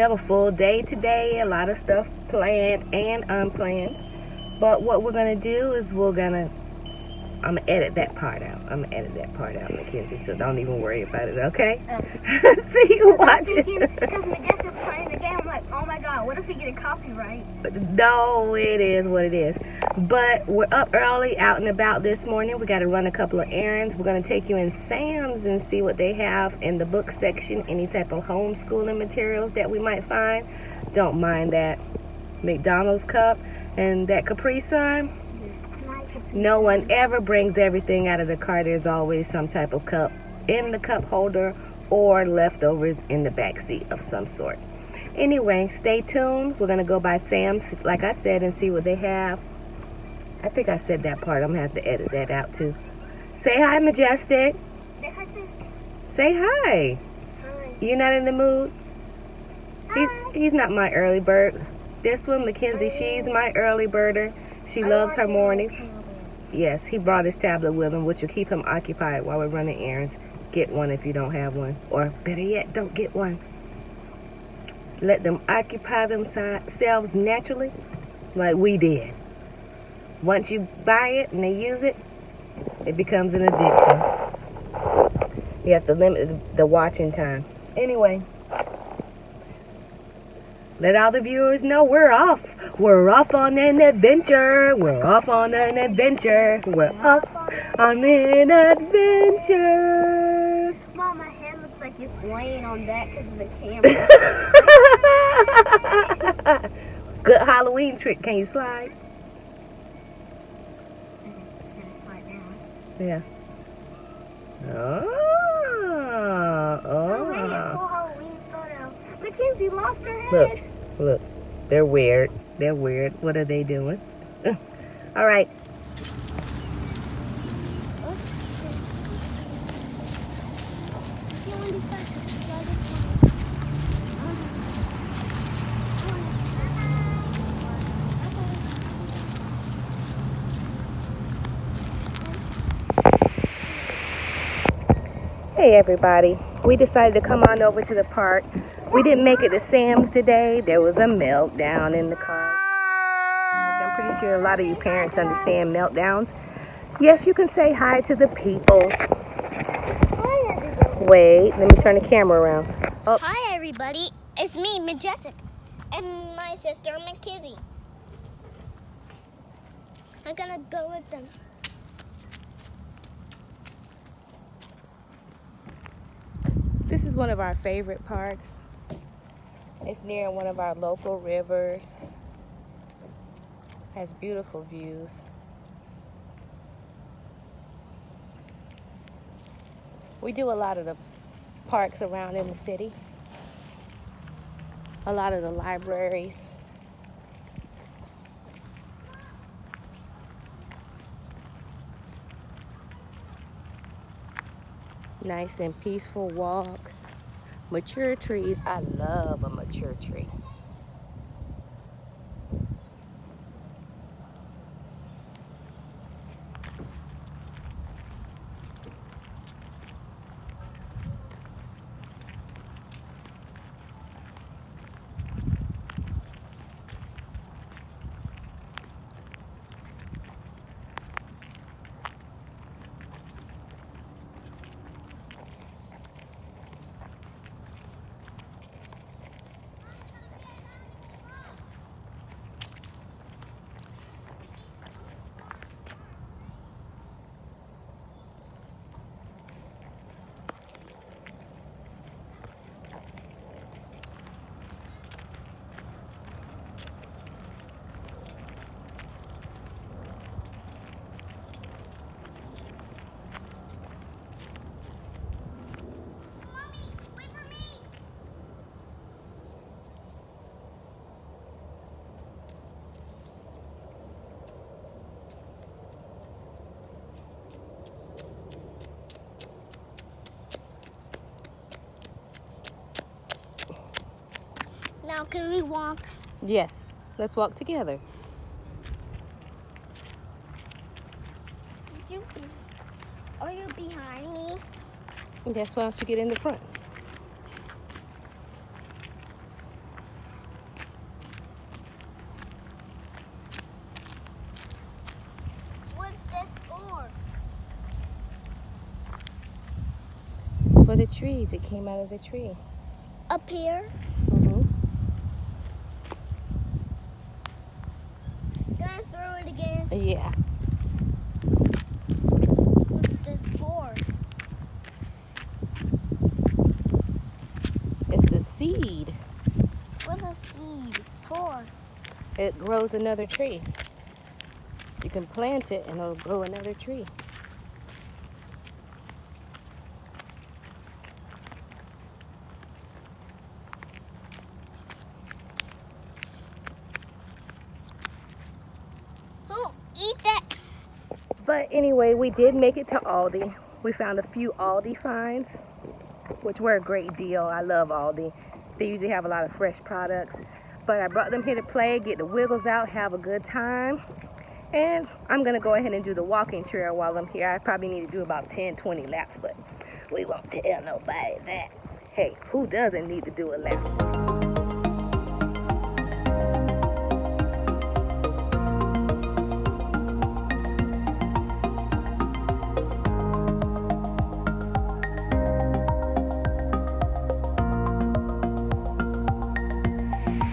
have a full day today, a lot of stuff planned and unplanned. But what we're going to do is I'm going to edit that part out. Mackenzie, so don't even worry about it, okay? See you watching. Because Majestic's playing the game, I'm like, oh my god, what if we get a copyright? No, it is what it is. But we're up early, out and about this morning. We got to run a couple of errands. We're going to take you in Sam's and see what they have in the book section, any type of homeschooling materials that we might find. Don't mind that McDonald's cup and that Capri Sun. No one ever brings everything out of the car. There's always some type of cup in the cup holder or leftovers in the back seat of some sort. Anyway, stay tuned. We're going to go by Sam's, like I said, and see what they have. I think I said that part. I'm going to have to edit that out too. Say hi, Majestic. Say hi. Hi. You're not in the mood? He's not my early bird. This one, Mackenzie, she's my early birder. She loves her mornings. Yes, he brought his tablet with him, which will keep him occupied while we're running errands. Get one if you don't have one. Or better yet, don't get one. Let them occupy themselves naturally like we did. Once you buy it and they use it, it becomes an addiction. You have to limit the watching time. Anyway, let all the viewers know we're off. We're off on an adventure. We're off on an adventure. We're off on an adventure. Mom, my head looks like it's laying on that because of the camera. Good Halloween trick. Can you slide? Yeah. Oh. Halloween photo. Mackenzie lost her head. Look. They're weird. What are they doing? All right. Hey everybody, we decided to come on over to the park. We didn't make it to Sam's today. There was a meltdown in the car. I'm pretty sure a lot of you parents understand meltdowns. Yes, you can say hi to the people. Wait, let me turn the camera around. Oh. Hi everybody, it's me, Majestic, and my sister, Mackenzie. I'm gonna go with them. This is one of our favorite parks. It's near one of our local rivers. Has beautiful views. We do a lot of the parks around in the city. A lot of the libraries. Nice and peaceful walk. Mature trees. I love a mature tree. Now can we walk? Yes, let's walk together. Are you behind me? Yes, why don't you get in the front? For the trees, it came out of the tree. Up here? Mm-hmm. Can I throw it again? Yeah. What's this for? It's a seed. What's a seed for? It grows another tree. You can plant it and it'll grow another tree. Who eat that? But anyway, we did make it to Aldi. We found a few Aldi finds, which were a great deal. I love Aldi. They usually have a lot of fresh products. But I brought them here to play, get the wiggles out, have a good time. And I'm going to go ahead and do the walking trail while I'm here. I probably need to do about 10, 20 laps, but we won't tell nobody that. Hey, who doesn't need to do a lap?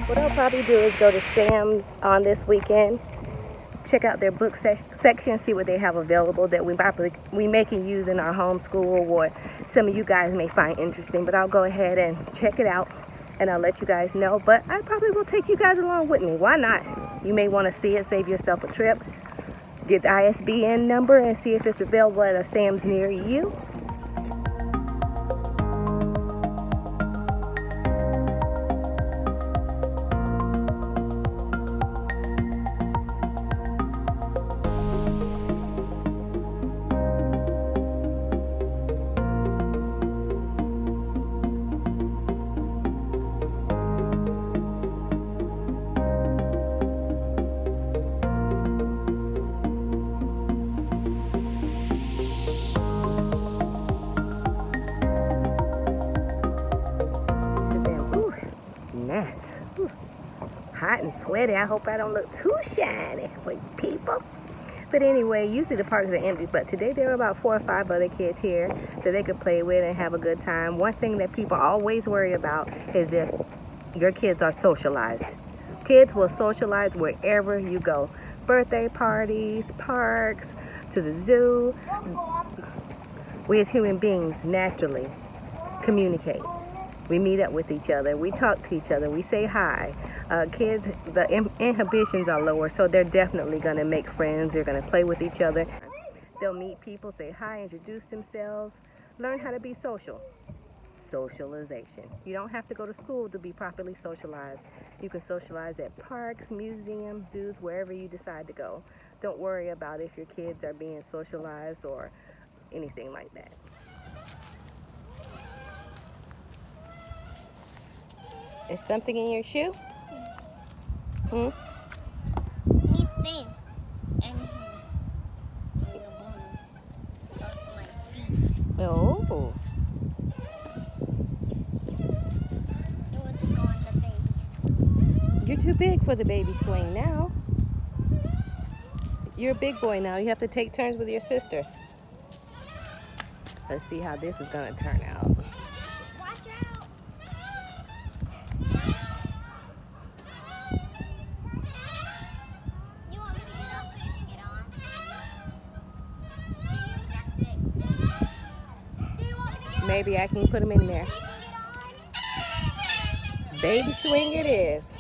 What I'll probably do is go to Sam's on this weekend, check out their book section, see what they have available that we may can use in our homeschool or some of you guys may find interesting. But I'll go ahead and check it out and I'll let you guys know. But I probably will take you guys along with me. Why not? You may want to see it, save yourself a trip, get the ISBN number and see if it's available at a Sam's near you. Hot and sweaty. I hope I don't look too shiny for you people. But anyway, usually the parks are empty, but today there were about 4 or 5 other kids here that they could play with and have a good time. One thing that people always worry about is if your kids are socialized. Kids will socialize wherever you go. Birthday parties, parks, to the zoo. We as human beings naturally communicate. We meet up with each other. We talk to each other. We say hi. Kids, the inhibitions are lower, so they're definitely going to make friends. They're going to play with each other. They'll meet people, say hi, introduce themselves, learn how to be social. Socialization. You don't have to go to school to be properly socialized. You can socialize at parks, museums, zoos, wherever you decide to go. Don't worry about if your kids are being socialized or anything like that. Is something in your shoe? Hmm? Neat things. And here. Off my feet. Oh. I want to go on the baby swing. You're too big for the baby swing now. You're a big boy now. You have to take turns with your sister. Let's see how this is going to turn out. Watch out. You want me to get off so you can get on? That's it. This is just... Do you want me to get on? Maybe I can put them in there. So you can get on? Baby swing it is.